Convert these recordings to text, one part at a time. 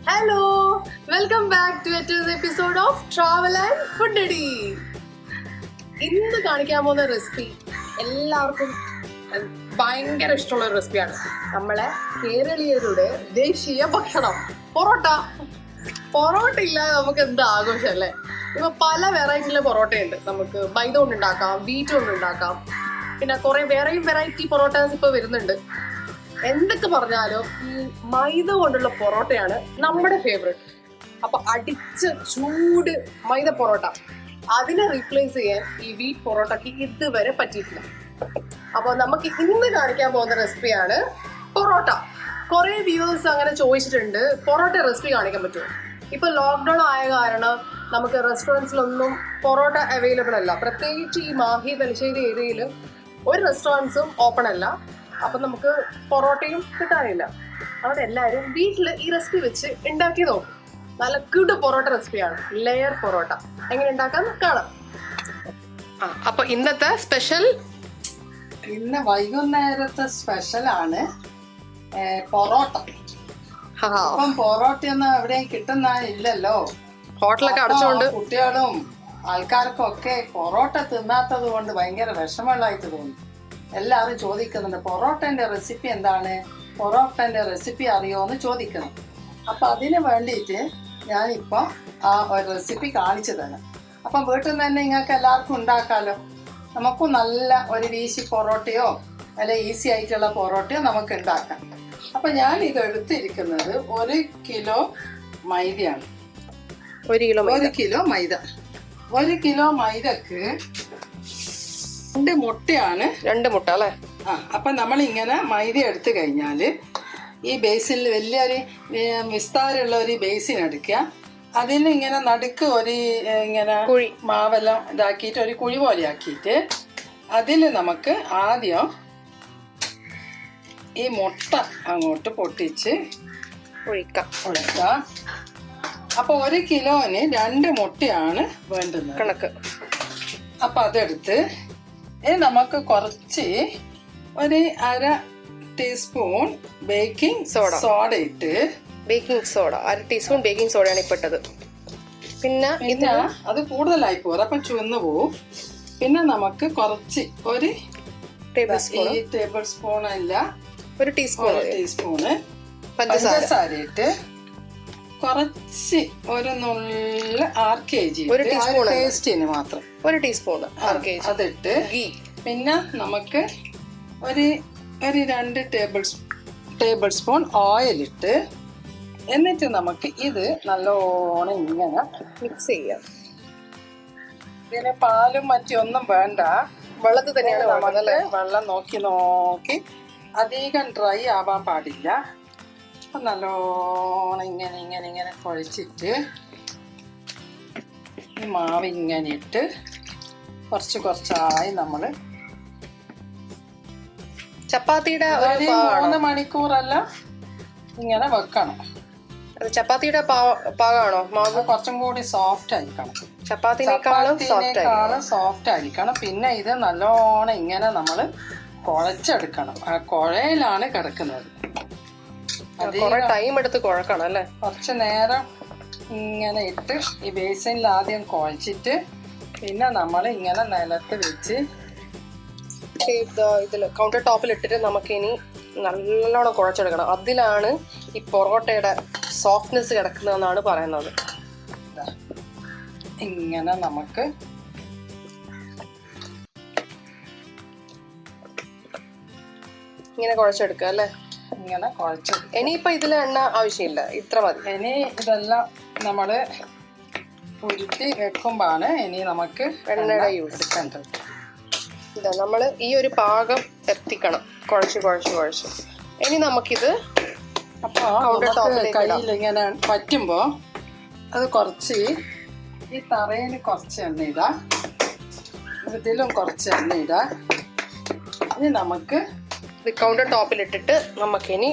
Hello, welcome back to another episode of Travel and Foodity. ഇന്ന് കാണിക്കാൻ പോകുന്ന recipe എല്ലാവർക്കും ഭയങ്കര ഇഷ്ടമുള്ള ഒരു റെസിപ്പിയാണ്. നമ്മളെ കേരളീയരുടെ ദേശീയ ഭക്ഷണം പൊറോട്ട. പൊറോട്ട ഇല്ലാതെ നമുക്ക് എന്ത് ആഘോഷം അല്ലേ? ഇപ്പൊ പല വെറൈറ്റിയിലെ പൊറോട്ടയുണ്ട്. നമുക്ക് മൈദ കൊണ്ട് ഉണ്ടാക്കാം, വീറ്റ് കൊണ്ട് ഉണ്ടാക്കാം, പിന്നെ കുറെ വെറൈറ്റി പൊറോട്ടാസ് ഇപ്പൊ വരുന്നുണ്ട്. എന്തൊക്കെ പറഞ്ഞാലും ഈ മൈദ കൊണ്ടുള്ള പൊറോട്ടയാണ് നമ്മുടെ ഫേവറേറ്റ്. അപ്പൊ അടിച്ച ചൂട് മൈദ പൊറോട്ട അതിനെ റീപ്ലേസ് ചെയ്യാൻ ഈ വീറ്റ് പൊറോട്ടക്ക് ഇതുവരെ പറ്റിയിട്ടില്ല. അപ്പൊ നമുക്ക് ഇന്ന് കാണിക്കാൻ പോകുന്ന റെസിപ്പിയാണ് പൊറോട്ട. കുറെ വ്യൂവേഴ്സ് അങ്ങനെ ചോദിച്ചിട്ടുണ്ട്, പൊറോട്ട റെസിപ്പി കാണിക്കാൻ പറ്റുമോ? ഇപ്പൊ ലോക്ക്ഡൌൺ ആയ കാരണം നമുക്ക് റെസ്റ്റോറൻറ്റ്സിലൊന്നും പൊറോട്ട അവൈലബിൾ അല്ല. പ്രത്യേകിച്ച് ഈ മാഹി തലശ്ശേരി ഏരിയയിൽ ഒരു റെസ്റ്റോറൻറ്റ്സും ഓപ്പൺ അല്ല. അപ്പൊ നമുക്ക് പൊറോട്ടയും കിട്ടാനില്ല. അവിടെ എല്ലാവരും വീട്ടിൽ ഈ റെസിപ്പി വെച്ച് ഉണ്ടാക്കി നോക്കും. നല്ല ഗുഡ് പൊറോട്ട റെസിപ്പിയാണ്, ലെയർ പൊറോട്ട. എങ്ങനെ ഉണ്ടാക്കാൻ കാണാം. അപ്പൊ ഇന്നത്തെ സ്പെഷ്യൽ, ഇന്ന് വൈകുന്നേരത്തെ സ്പെഷ്യലാണ് പൊറോട്ട. അപ്പം പൊറോട്ടയൊന്നും എവിടെയും കിട്ടുന്ന ഇല്ലല്ലോ, ഹോട്ടലൊക്കെ അടച്ചുകൊണ്ട് കുട്ടികളും ആൾക്കാർക്കും ഒക്കെ പൊറോട്ട തിന്നാത്തത് കൊണ്ട് ഭയങ്കര വിഷമമുള്ളതായിട്ട് തോന്നി. എല്ലാവരും ചോദിക്കുന്നുണ്ട് പൊറോട്ടന്റെ റെസിപ്പി എന്താണ്, പൊറോട്ടന്റെ റെസിപ്പി അറിയുമോ എന്ന് ചോദിക്കണം. അപ്പം അതിന് വേണ്ടിയിട്ട് ഞാനിപ്പോൾ ആ ഒരു റെസിപ്പി കാണിച്ചു തരാം. അപ്പം വീട്ടിൽ നിന്ന് തന്നെ നിങ്ങൾക്ക് എല്ലാവർക്കും ഉണ്ടാക്കാമല്ലോ. നമുക്കും നല്ല ഒരു വീശി പൊറോട്ടയോ അല്ലെ ഈസി ആയിട്ടുള്ള പൊറോട്ടയോ നമുക്ക് ഉണ്ടാക്കാം. അപ്പം ഞാൻ ഇത് എടുത്തിരിക്കുന്നത് 1 കിലോ മൈദയാണ്. 1 കിലോ മൈദ. 1 കിലോ മൈദക്ക് 2 മുട്ടയാണ്. 2 മുട്ട അല്ലേ? അപ്പൊ നമ്മൾ ഇങ്ങനെ മൈദ എടുത്തു കഴിഞ്ഞാല് ഈ ബേസിനിൽ വലിയൊരു വിസ്താരമുള്ള ഒരു ബേസിൻ എടുക്കുക. അതിന് ഇങ്ങനെ നടുക്ക് ഒരു ഇങ്ങനെ മാവെല്ലാം ഇതാക്കിയിട്ട് ഒരു കുഴി പോലെ ആക്കിയിട്ട് അതിൽ നമുക്ക് ആദ്യം ഈ മുട്ട അങ്ങോട്ട് പൊട്ടിച്ച് ഒഴിക്കാം. അപ്പൊ 1 കിലോന് 2 മുട്ടയാണ് വേണ്ടുന്നത് കണക്ക്. അപ്പൊ അതെടുത്ത് നമുക്ക് കുറച്ച് ഒരു 1/2 ടീസ്പൂൺ ബേക്കിംഗ് സോഡ ഇട്ട്, ബേക്കിംഗ് സോഡ 1/2 ടീസ്പൂൺ ബേക്കിംഗ് സോഡയാണ് ഇട്ടത്. പിന്നെ അത് കൂടുതലായി പോകും, അപ്പം ചുവന്നു പോവും. പിന്നെ നമുക്ക് കുറച്ച് ഒരു ടേബിൾ സ്പൂൺ അല്ല, 1 ടീസ്പൂണ് പഞ്ചസാര ഇട്ട് കുറച്ച് ഒരു നുള്ള RKG ടേസ്റ്റിന് മാത്രം 1 ടീസ്പൂൺ അതിട്ട്, പിന്നെ നമുക്ക് ഒരു 2 ടേബിൾ സ്പൂൺ ഓയിലിട്ട്, എന്നിട്ട് നമുക്ക് ഇത് നല്ലോണം ഇങ്ങനെ മിക്സ് ചെയ്യാം. ഇതിന് പാലും മറ്റൊന്നും വേണ്ട, വെള്ളത്തിൽ തന്നെയാണ് നമുക്ക് വെള്ളം നോക്കി അധികം ഡ്രൈ ആവാൻ പാടില്ല. അപ്പം നല്ലോണം ഇങ്ങനെ കുഴച്ചിട്ട് ഈ മാവ് ഇങ്ങനെ ഇട്ട് കുറച്ചായി നമ്മൾ ചപ്പാത്തിയുടെ 3 മണിക്കൂറല്ല ഇങ്ങനെ വെക്കണം. ചപ്പാത്തിയുടെ പാകമാണോ മാവ്? കുറച്ചും കൂടി സോഫ്റ്റ് ആയിരിക്കണം, ചപ്പാത്തിനേക്കാളും സോഫ്റ്റ് ആയിരിക്കണം. പിന്നെ ഇത് നല്ലോണം ഇങ്ങനെ നമ്മൾ കുഴച്ചെടുക്കണം. ആ കുഴയിലാണ് കിടക്കുന്നത്. ടൈം എടുത്ത് കുഴക്കണം അല്ലേ? കുറച്ച് നേരം ഇങ്ങനെ ഇട്ട് ഈ ബേസിനിൽ ആദ്യം കുഴച്ചിട്ട് പിന്നെ നമ്മൾ ഇങ്ങനെ നിലത്ത് വെച്ച് ഇതിൽ കൗണ്ടർ ടോപ്പിൽ ഇട്ടിട്ട് നമുക്ക് ഇനി നല്ലോണം കുഴച്ചെടുക്കണം. അതിലാണ് ഈ പൊറോട്ടയുടെ സോഫ്റ്റ്നെസ് കിടക്കുന്നതെന്നാണ് പറയുന്നത്. ഇങ്ങനെ നമുക്ക് ഇങ്ങനെ കുഴച്ചെടുക്കുക അല്ലേ? ഇങ്ങനെ കുഴച്ചെടുക്കുക. ഇനിയിപ്പോ ഇതിൽ എണ്ണ ആവശ്യമില്ല, ഇത്ര മതി. ഇനി ഇതെല്ലാം നമ്മള് ഉരുട്ടി വെക്കുമ്പോഴാണ് ഇനി നമുക്ക് എണ്ണയുടെ യൂസ് എടുക്കേണ്ടത്. ഇതാ നമ്മൾ ഈ ഒരു പാകം എത്തിക്കണം, കുഴച്ച്. ഇനി നമുക്കിത് കയ്യിൽ ഇങ്ങനെ പറ്റുമ്പോ അത് കുറച്ച് ഈ തറയിൽ കുറച്ച് എണ്ണ ഇടാ, ഇതിലും കുറച്ച് എണ്ണ ഇടാ. ഇനി നമുക്ക് കൗണ്ടർ ടോപ്പിലിട്ടിട്ട് നമുക്കിനി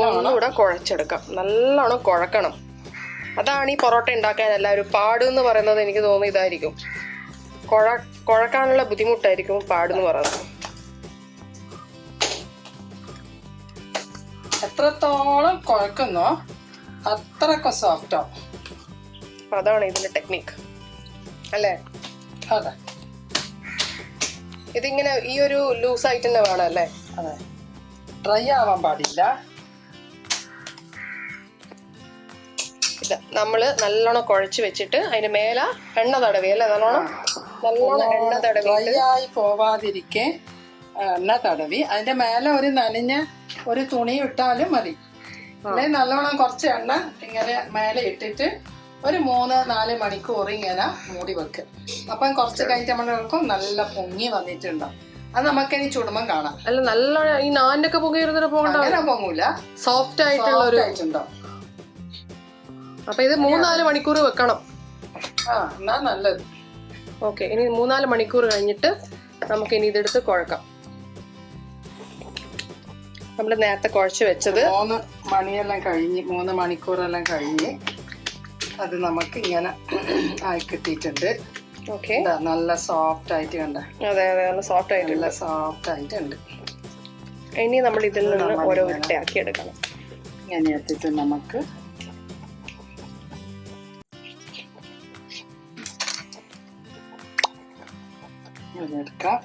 ഒന്നുകൂടെ കുഴച്ചെടുക്കാം. നല്ലോണം കുഴക്കണം. അതാണ് ഈ പൊറോട്ട ഉണ്ടാക്കാൻ എല്ലാവരും പാടെന്ന് പറയുന്നത്. എനിക്ക് തോന്നുന്നു ഇതായിരിക്കും, കുഴക്കാനുള്ള ബുദ്ധിമുട്ടായിരിക്കും പാടെന്ന് പറയുന്നത്. എത്രത്തോളം കുഴക്കുന്നോ അത്രയൊക്കെ സോഫ്റ്റ് ആവും. അപ്പൊ അതാണ് ഇതിന്റെ ടെക്നിക്ക് അല്ലേ? അതെ, ഇതിങ്ങനെ ഈ ഒരു ലൂസായിട്ട് തന്നെ വേണം അല്ലേ? അതെ, ഡ്രൈ ആവാൻ പാടില്ല. ഇത് നമ്മള് നല്ലോണം കുഴച്ച് വെച്ചിട്ട് അതിന് മേലെ എണ്ണ തടവി അല്ലേ? നല്ലോണം എണ്ണ തടവി ഡ്രൈ ആയി പോവാതിരിക്കെ എണ്ണ തടവി അതിന്റെ മേലെ ഒരു നനഞ്ഞ ഒരു തുണി ഇട്ടാലും മതി. അല്ലെങ്കിൽ നല്ലോണം കുറച്ച് എണ്ണ ഇങ്ങനെ മേലെ ഇട്ടിട്ട് ഒരു 3-4 മണിക്കൂർ ഇങ്ങനെ മൂടി വെക്കുക. അപ്പം കുറച്ച് കഴിഞ്ഞിട്ട് നമ്മൾക്കും നല്ല പൊങ്ങി വന്നിട്ടുണ്ടാവും. അത് നമുക്കിനി ചുടുമ്പം കാണാം. അല്ല, നല്ല ഈ നാനൊക്കെ അങ്ങനെ പൊങ്ങൂല, സോഫ്റ്റ് ആയിട്ടുള്ള ഒരു ആയിട്ടുണ്ടാവും. അപ്പൊ ഇത് 3-4 മണിക്കൂർ വെക്കണം. എന്നാ നല്ലത്. ഓക്കെ, ഇനി 3-4 മണിക്കൂർ കഴിഞ്ഞിട്ട് നമുക്ക് ഇനി ഇതെടുത്ത് കുഴക്കാം. നമ്മൾ നേരത്തെ കുഴച്ച് വെച്ചത് 3 മണിയെല്ലാം കഴിഞ്ഞ് 3 മണിക്കൂറെല്ലാം കഴിഞ്ഞ് അത് നമുക്ക് ഇങ്ങനെ ആയി കിട്ടിയിട്ടുണ്ട്. ഓക്കെ, നല്ല സോഫ്റ്റ് ആയിട്ട് കണ്ട? അതെ അതെ, നല്ല സോഫ്റ്റ് ആയിട്ട് നല്ല സോഫ്റ്റ് ആയിട്ടുണ്ട്. ഇനി നമ്മൾ ഇതിൽ നിന്ന് ഓരോ ഉരുട്ടയാക്കി എടുക്കണം. ഇങ്ങനെ എത്തിയിട്ട് നമുക്ക് എടുക്കാം.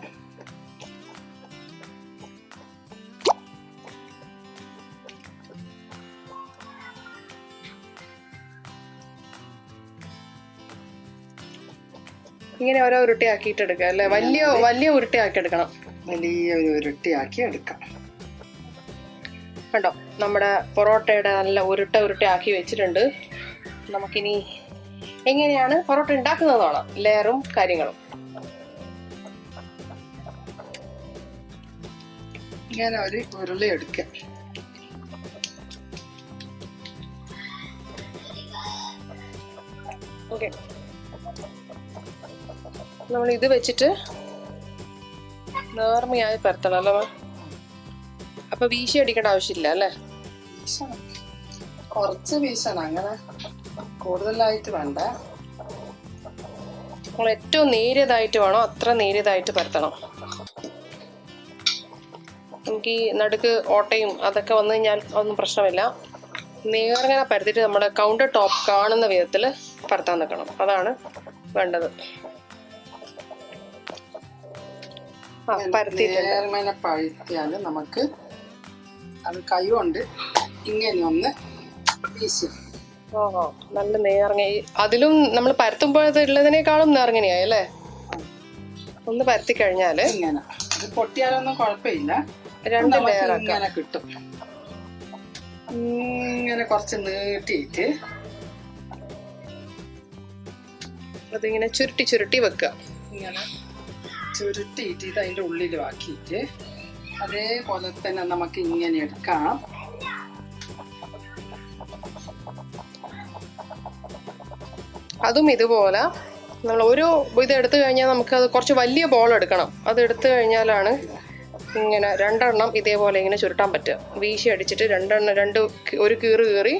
ഇങ്ങനെ ഓരോ ഉരുട്ടയാക്കിയിട്ട് എടുക്കാം അല്ലെ? വലിയ ഉരുട്ടയാക്കി എടുക്കണം. വലിയ ഒരു ഉരുട്ടിയാക്കി എടുക്കാം. കണ്ടോ, നമ്മുടെ പൊറോട്ടയുടെ നല്ല ഉരുട്ടയാക്കി വെച്ചിട്ടുണ്ട്. നമുക്കിനി എങ്ങനെയാണ് പൊറോട്ട ഉണ്ടാക്കുന്നതാണ് ലെയറും കാര്യങ്ങളും. ഇങ്ങനെ ഒരു ഉരുളി എടുക്കാം. ഓക്കെ, നമ്മൾ ഇത് വെച്ചിട്ട് നേർമയായി പരത്തണം അല്ലേ? അപ്പൊ വീശി അടിക്കേണ്ട ആവശ്യമില്ല അല്ലേ? കുറച്ച് വീശണം, അങ്ങനെ കൂടുതലായിട്ട് വേണ്ട. നമ്മൾ ഏറ്റവും നേരിയതായിട്ട് വേണോ അത്ര നേരിയതായിട്ട് പരത്തണം. നമുക്ക് ഈ നടുക്ക് ഓട്ടയും അതൊക്കെ വന്നു കഴിഞ്ഞാൽ ഒന്നും പ്രശ്നമില്ല. നേർങ്ങനെ പരത്തിയിട്ട് നമ്മുടെ കൗണ്ടർ ടോപ്പ് കാണുന്ന വിധത്തിൽ പരത്താൻ നിൽക്കണം. അതാണ് വേണ്ടത്. നേർമനെ പഴുത്തിയാൽ നമുക്ക് അത് കൈ കൊണ്ട് ഇങ്ങനെ ഒന്ന് വീശി. ഓഹോ, നല്ല നേർങ്ങ. അതിലും നമ്മൾ പരത്തുമ്പോഴത്തുള്ളതിനേക്കാളും നേർങ്ങനെയായി അല്ലേ? ഒന്ന് പരത്തി കഴിഞ്ഞാല് ഇങ്ങനെ അത് പൊട്ടിയാലൊന്നും കുഴപ്പമില്ല. 2 ലെയർ ഇങ്ങനെ കിട്ടും. ഇങ്ങനെ കുറച്ച് നീട്ടിയിട്ട് അതിങ്ങനെ ചുരുട്ടി വെക്കുക. ഇങ്ങനെ ചുരുട്ടിയിട്ട് ഇത് അതിൻ്റെ ഉള്ളിൽ ആക്കിയിട്ട് അതേപോലെ തന്നെ നമുക്ക് ഇങ്ങനെ എടുക്കാം. അതും ഇതുപോലെ നമ്മൾ ഒരു ഇത് എടുത്തു കഴിഞ്ഞാൽ നമുക്ക് അത് കുറച്ച് വലിയ ബോൾ എടുക്കണം. അത് എടുത്തു കഴിഞ്ഞാലാണ് ഇങ്ങനെ 2 എണ്ണം ഇതേപോലെ ഇങ്ങനെ ചുരുട്ടാൻ പറ്റുക. വീശി അടിച്ചിട്ട് 2 എണ്ണം ഒരു കീറ് കീറി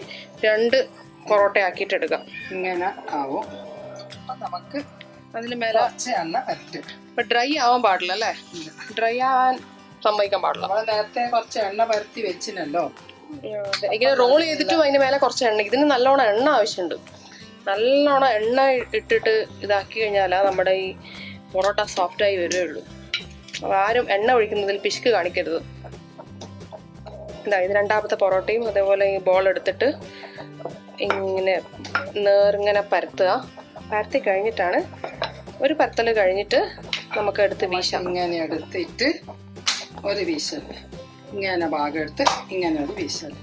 2 പൊറോട്ട ആക്കിയിട്ട് എടുക്കാം. ഇങ്ങനെ ആവും. അപ്പം നമുക്ക് അതിന് മേലെ എണ്ണ പറ്റും. ഇപ്പം ഡ്രൈ ആവാൻ പാടില്ല അല്ലേ? ഡ്രൈ ആവാൻ സമ്മതിക്കാൻ പാടില്ല. നമ്മൾ നേരത്തെ കുറച്ച് എണ്ണ പരത്തി വെച്ചിനല്ലോ. ഇങ്ങനെ റോൾ ചെയ്തിട്ടും അതിന് മേലെ കുറച്ച് എണ്ണ. ഇതിന് നല്ലോണം എണ്ണ ആവശ്യമുണ്ട്. നല്ലോണം എണ്ണ ഇട്ടിട്ട് ഇതാക്കി കഴിഞ്ഞാൽ നമ്മുടെ ഈ പൊറോട്ട സോഫ്റ്റായി വരുള്ളൂ. അപ്പോൾ ആരും എണ്ണ ഒഴിക്കുന്നതിൽ പിശുക്ക് കാണിക്കരുത്. ഇത് 2ാമത്തെ പൊറോട്ടയും അതേപോലെ ഈ ബോൾ എടുത്തിട്ട് ഇങ്ങനെ നേർങ്ങനെ പരത്തി കഴിഞ്ഞിട്ടാണ് ഒരു പരത്തൽ കഴിഞ്ഞിട്ട് നമുക്ക് എടുത്ത് വീശാം. ഇങ്ങനെ എടുത്തിട്ട് ഒരു വീശൽ, ഇങ്ങനെ ഭാഗം എടുത്ത് ഇങ്ങനെ ഒരു വീശൽ,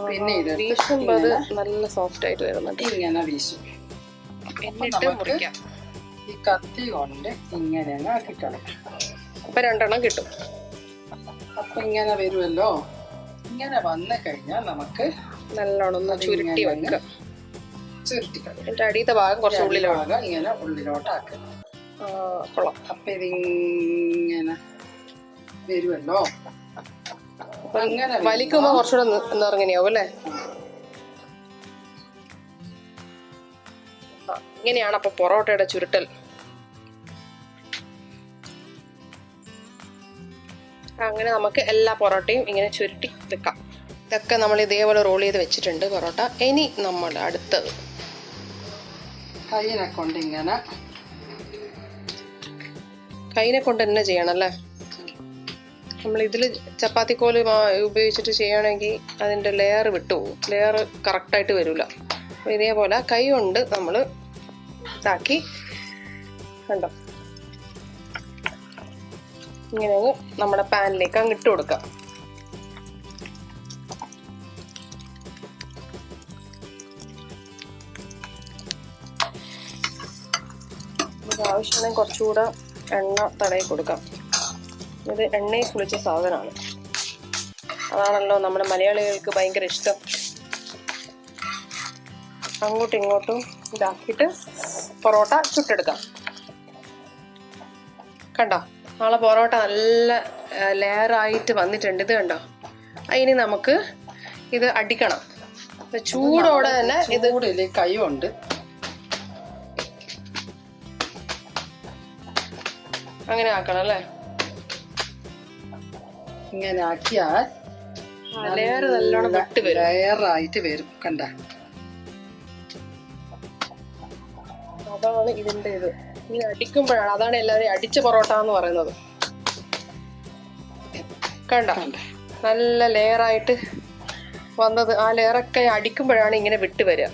പിന്നെ ഇത് വീശുമ്പോൾ അത് നല്ല സോഫ്റ്റ് ആയിട്ട് വരുന്നുണ്ട്. ഇങ്ങനെ വീശും. എന്നിട്ട് മുറിക്കാം. ഈ കത്തി കൊണ്ട് ഇങ്ങനെ ആക്കിക്കളയാം. അപ്പൊ 2 എണ്ണം കിട്ടും. അപ്പൊ ഇങ്ങനെ വരുമല്ലോ. ഇങ്ങനെ വന്നു കഴിഞ്ഞാൽ നമുക്ക് നല്ലോണം ഒന്ന് ചുരുട്ടി വെക്കുക. ചുരുട്ടിക്കളയാം. എന്നിട്ട് അടിയത്തെ ഭാഗം കുറച്ച് ഉള്ളിലോട്ട് ഇങ്ങനെ ഉള്ളിലോട്ടാക്കുക. കൊള്ളാം. അപ്പൊ ഇതിങ്ങനെ വരുമല്ലോ. അങ്ങനെ വലിക്കുമ്പോ കുറച്ചുകൂടെ നിറങ്ങനെയാവും അല്ലേ? ഇങ്ങനെയാണ് അപ്പൊ പൊറോട്ടയുടെ ചുരുട്ടൽ. അങ്ങനെ നമുക്ക് എല്ലാ പൊറോട്ടയും ഇങ്ങനെ ചുരുട്ടി വെക്കാം. ഇതൊക്കെ നമ്മൾ ഇതേപോലെ റോൾ ചെയ്ത് വെച്ചിട്ടുണ്ട് പൊറോട്ട. ഇനി നമ്മൾ അടുത്തത് കൈനെ കൊണ്ട് ഇങ്ങനെ കൈനെ കൊണ്ട് തന്നെ ചെയ്യണം അല്ലേ? നമ്മൾ ഇതിൽ ചപ്പാത്തിക്കോല് ഉപയോഗിച്ചിട്ട് ചെയ്യുകയാണെങ്കിൽ അതിൻ്റെ ലെയർ വിട്ടുപോകും, ലെയർ കറക്റ്റായിട്ട് വരില്ല. അപ്പോൾ ഇതേപോലെ കൈ കൊണ്ട് നമ്മൾ ഇതാക്കി കണ്ടോ ഇങ്ങനെ നമ്മുടെ പാനിലേക്ക് അങ്ങ് ഇട്ട് കൊടുക്കാം. ആവശ്യമാണെങ്കിൽ കുറച്ചുകൂടെ എണ്ണ തടയി കൊടുക്കാം. ഇത് എണ്ണയിൽ കുളിച്ച സാധനമാണ്, അതാണല്ലോ നമ്മുടെ മലയാളികൾക്ക് ഭയങ്കര ഇഷ്ടം. അങ്ങോട്ടും ഇങ്ങോട്ടും ഇതാക്കിയിട്ട് പൊറോട്ട ചുട്ടെടുക്കാം. കണ്ടോ നാളെ പൊറോട്ട നല്ല ലെയറായിട്ട് വന്നിട്ടുണ്ട്. ഇത് കണ്ടോ? ഇനി നമുക്ക് ഇത് അടിക്കണം. ചൂടോടെ തന്നെ ഇത് കൈ കൊണ്ട് അങ്ങനെ ആക്കണം അല്ലേ? ഇങ്ങനെ ആക്കിയാൽ ലെയർ നല്ലോണം വിട്ട് വരും, ലെയറായിട്ട് വരും. കണ്ട, അതാണ് ഇതിന്റെ ഇത്. ഇങ്ങനെ അടിക്കുമ്പോഴാണ്, അതാണ് എല്ലാവരും അടിച്ച പൊറോട്ട എന്ന് പറയുന്നത്. കണ്ട നല്ല ലെയറായിട്ട് വന്നത്. ആ ലെയറൊക്കെ അടിക്കുമ്പോഴാണ് ഇങ്ങനെ വിട്ട് വരിക.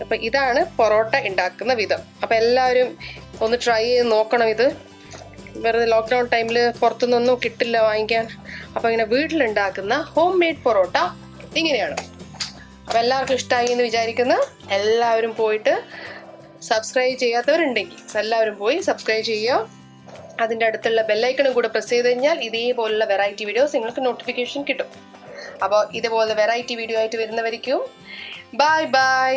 അപ്പൊ ഇതാണ് പൊറോട്ട ഉണ്ടാക്കുന്ന വിധം. അപ്പൊ എല്ലാവരും ഒന്ന് ട്രൈ ചെയ്ത് നോക്കണം. ഇത് വെറുതെ ലോക്ക്ഡൗൺ ടൈമിൽ പുറത്തുനിന്നൊന്നും കിട്ടില്ല വാങ്ങിക്കാൻ. അപ്പൊ ഇങ്ങനെ വീട്ടിലുണ്ടാക്കുന്ന ഹോം മെയ്ഡ് പൊറോട്ട ഇങ്ങനെയാണ്. അപ്പൊ എല്ലാവർക്കും ഇഷ്ടമായി എന്ന് വിചാരിക്കുന്നു. എല്ലാവരും പോയിട്ട് സബ്സ്ക്രൈബ് ചെയ്യാത്തവരുണ്ടെങ്കിൽ എല്ലാവരും പോയി സബ്സ്ക്രൈബ് ചെയ്യുക. അതിൻ്റെ അടുത്തുള്ള ബെല്ലൈക്കണും കൂടെ പ്രസ് ചെയ്ത് കഴിഞ്ഞാൽ ഇതേപോലുള്ള വെറൈറ്റി വീഡിയോസ് നിങ്ങൾക്ക് നോട്ടിഫിക്കേഷൻ കിട്ടും. അപ്പോൾ ഇതുപോലെ വെറൈറ്റി വീഡിയോ ആയിട്ട് വരുന്നവരിക്കും ബൈ ബൈ.